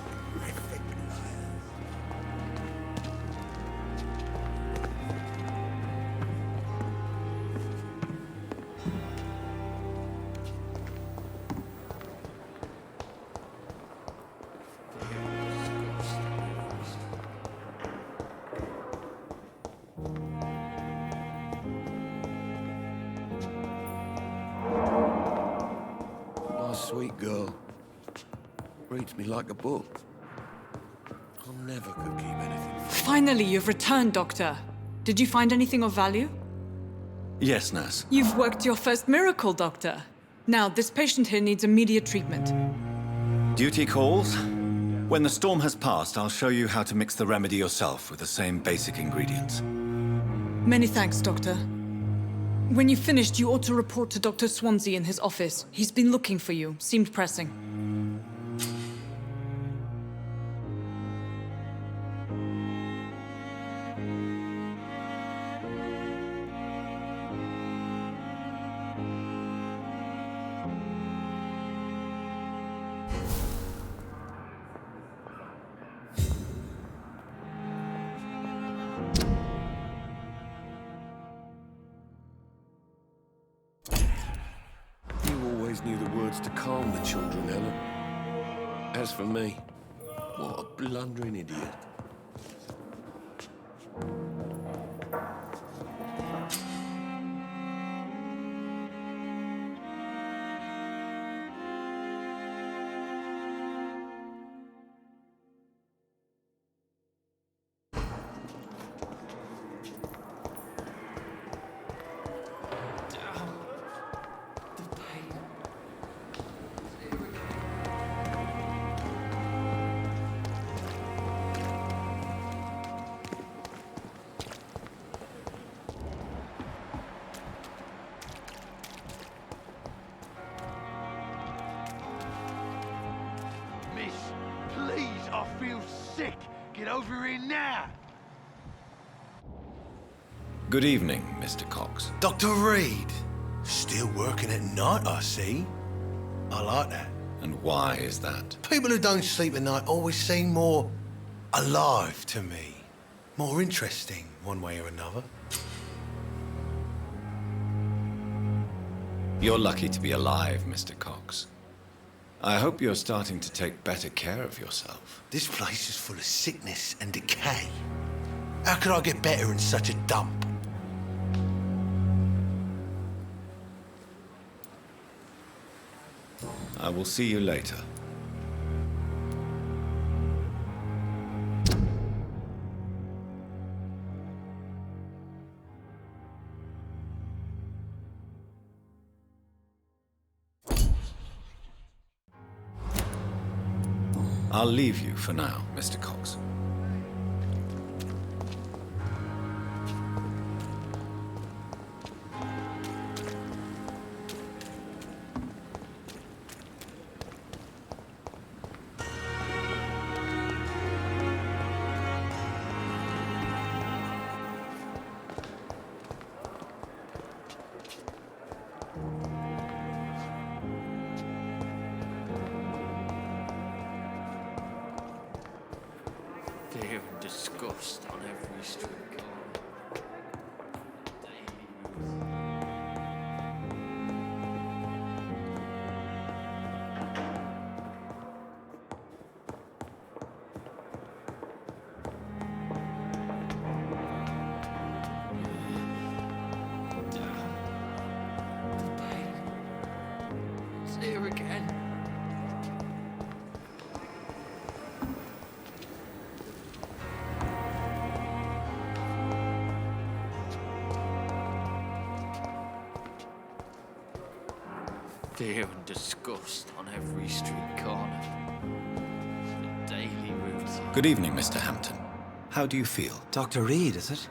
My sweet girl. Reads me like a book. I never could keep anything from her. Finally, you've returned, Doctor. Did you find anything of value? Yes, nurse. You've worked your first miracle, Doctor. Now, this patient here needs immediate treatment. Duty calls. When the storm has passed, I'll show you how to mix the remedy yourself with the same basic ingredients. Many thanks, Doctor. When you've finished, you ought to report to Dr. Swansea in his office. He's been looking for you. Seemed pressing. You always knew the words to calm the children, Ellen. As for me, what a blundering idiot. Miss, please, I feel sick. Get over here now. Good evening, Mr. Cox. Dr. Reed. Still working at night, I see. I like that. And why is that? People who don't sleep at night always seem more alive to me. more interesting, one way or another. You're lucky to be alive, Mr. Cox. I hope you're starting to take better care of yourself. This place is full of sickness and decay. How could I get better in such a dump? I will see you later. I'll leave you for now, Mr. Cox. Fear and disgust on every street corner. The pain. It's here again. Fear and disgust on every street corner. The daily routine. Good evening, Mr. Hampton. How do you feel? Dr. Reed, is it?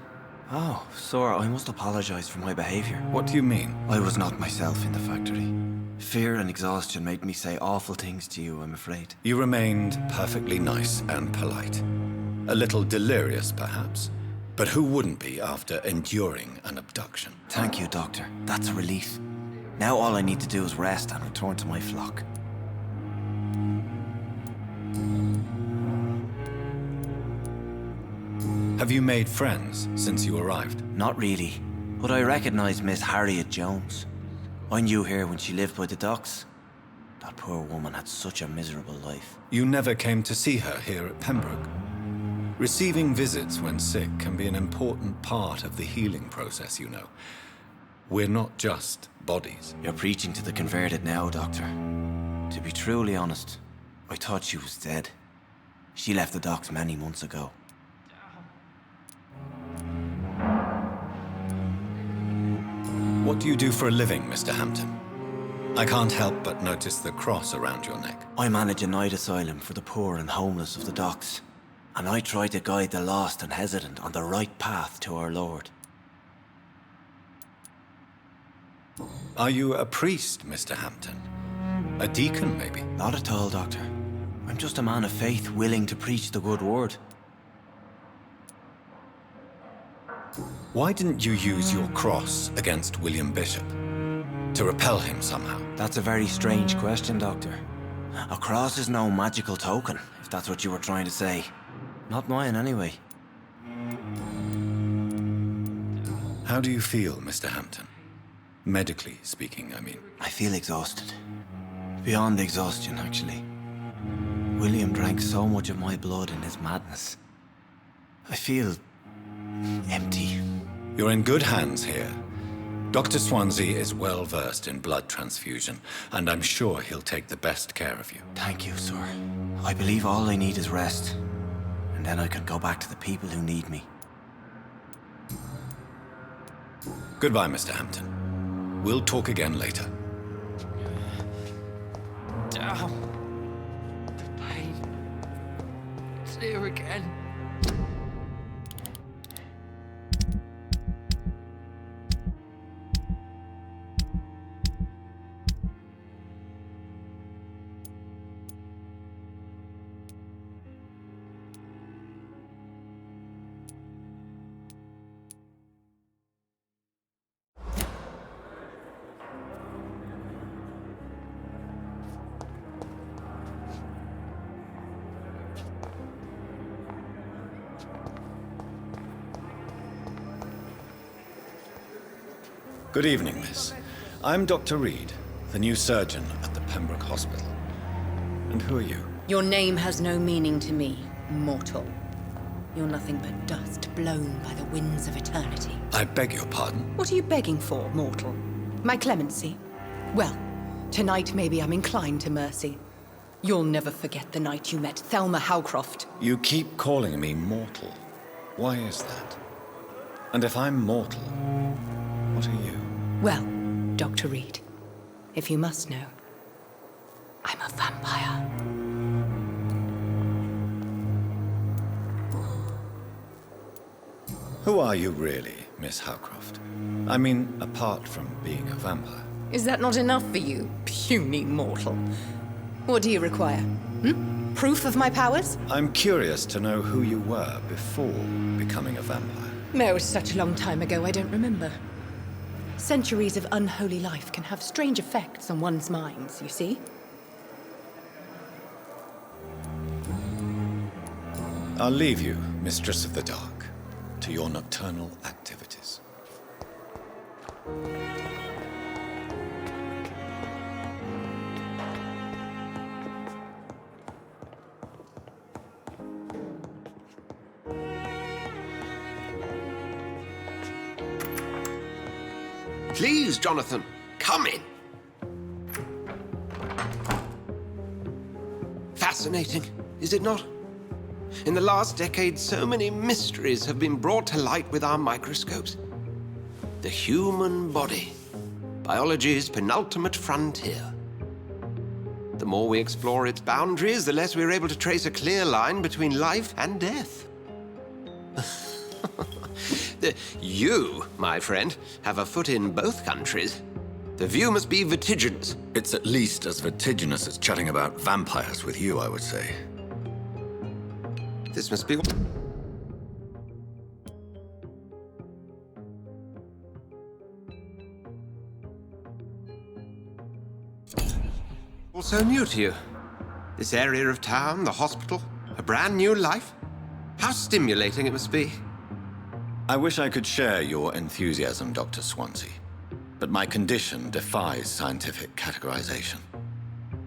Oh, sir, I must apologize for my behavior. What do you mean? I was not myself in the factory. Fear and exhaustion made me say awful things to you, I'm afraid. You remained perfectly nice and polite. A little delirious, perhaps. But who wouldn't be after enduring an abduction? Thank you, Doctor. That's a relief. Now all I need to do is rest and return to my flock. Have you made friends since you arrived? Not really, but I recognize Miss Harriet Jones. I knew her when she lived by the docks. That poor woman had such a miserable life. You never came to see her here at Pembroke. Receiving visits when sick can be an important part of the healing process, you know. We're not just bodies. You're preaching to the converted now, Doctor. To be truly honest, I thought she was dead. She left the docks many months ago. What do you do for a living, Mr. Hampton? I can't help but notice the cross around your neck. I manage a night asylum for the poor and homeless of the docks. And I try to guide the lost and hesitant on the right path to our Lord. Are you a priest, Mr. Hampton? A deacon, maybe? Not at all, Doctor. I'm just a man of faith willing to preach the good word. Why didn't you use your cross against William Bishop? To repel him somehow? That's a very strange question, Doctor. A cross is no magical token, if that's what you were trying to say. Not mine, anyway. How do you feel, Mr. Hampton? Medically speaking, I mean. I feel exhausted. Beyond exhaustion, actually. William drank so much of my blood in his madness. I feel empty. You're in good hands here. Dr. Swansea is well versed in blood transfusion, and I'm sure he'll take the best care of you. Thank you, sir. I believe all I need is rest. And then I can go back to the people who need me. Goodbye, Mr. Hampton. We'll talk again later. Damn. The pain. It's here again. Good evening, miss. I'm Dr. Reed, the new surgeon at the Pembroke Hospital. And who are you? Your name has no meaning to me, mortal. You're nothing but dust blown by the winds of eternity. I beg your pardon? What are you begging for, mortal? My clemency? Well, tonight maybe I'm inclined to mercy. You'll never forget the night you met Thelma Howcroft. You keep calling me mortal. Why is that? And if I'm mortal, what are you? Well, Dr. Reed, if you must know, I'm a vampire. Who are you really, Miss Howcroft? I mean, apart from being a vampire. Is that not enough for you, puny mortal? What do you require? Proof of my powers? I'm curious to know who you were before becoming a vampire. No, it was such a long time ago, I don't remember. Centuries of unholy life can have strange effects on one's minds, you see? I'll leave you, Mistress of the Dark, to your nocturnal activities. Please, Jonathan, come in. Fascinating, is it not? In the last decade, so many mysteries have been brought to light with our microscopes. The human body, biology's penultimate frontier. The more we explore its boundaries, the less we're able to trace a clear line between life and death. You, my friend, have a foot in both countries. The view must be vertiginous. It's at least as vertiginous as chatting about vampires with you, I would say. This must be... Also new to you. This area of town, the hospital, a brand new life. How stimulating it must be. I wish I could share your enthusiasm, Dr. Swansea, but my condition defies scientific categorization.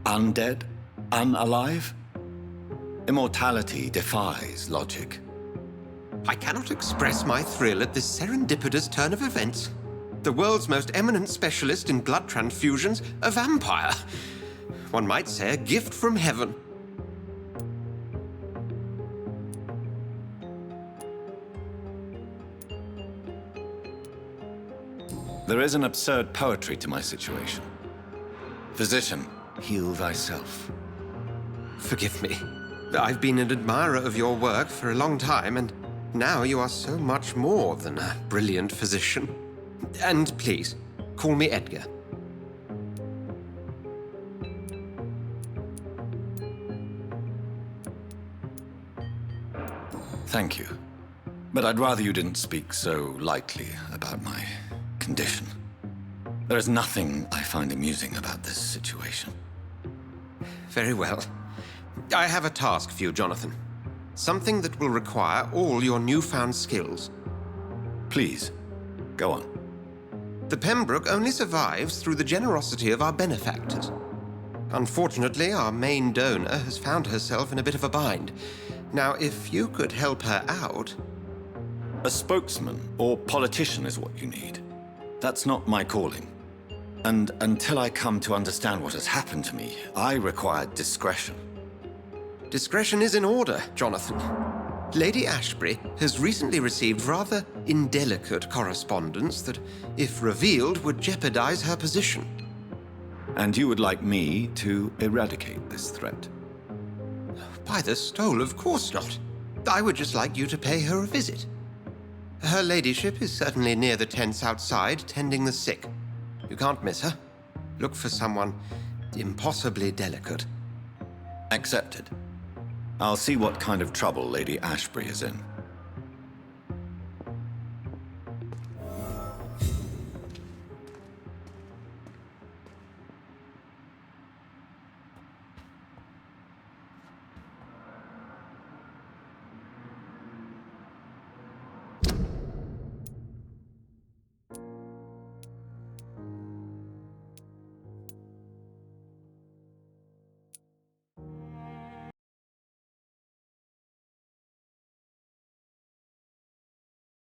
Undead? Unalive? Immortality defies logic. I cannot express my thrill at this serendipitous turn of events. The world's most eminent specialist in blood transfusions, a vampire. One might say a gift from heaven. There is an absurd poetry to my situation. Physician, heal thyself. Forgive me. I've been an admirer of your work for a long time, and now you are so much more than a brilliant physician. And please, call me Edgar. Thank you. But I'd rather you didn't speak so lightly about my condition. There is nothing I find amusing about this situation. Very well. I have a task for you, Jonathan. Something that will require all your newfound skills. Please, go on. The Pembroke only survives through the generosity of our benefactors. Unfortunately, our main donor has found herself in a bit of a bind. Now, if you could help her out... A spokesman or politician is what you need. That's not my calling. And until I come to understand what has happened to me, I require discretion. Discretion is in order, Jonathan. Lady Ashbury has recently received rather indelicate correspondence that, if revealed, would jeopardize her position. And you would like me to eradicate this threat? By the stole, of course not. I would just like you to pay her a visit. Her ladyship is certainly near the tents outside, tending the sick. You can't miss her. Look for someone impossibly delicate. Accepted. I'll see what kind of trouble Lady Ashbury is in.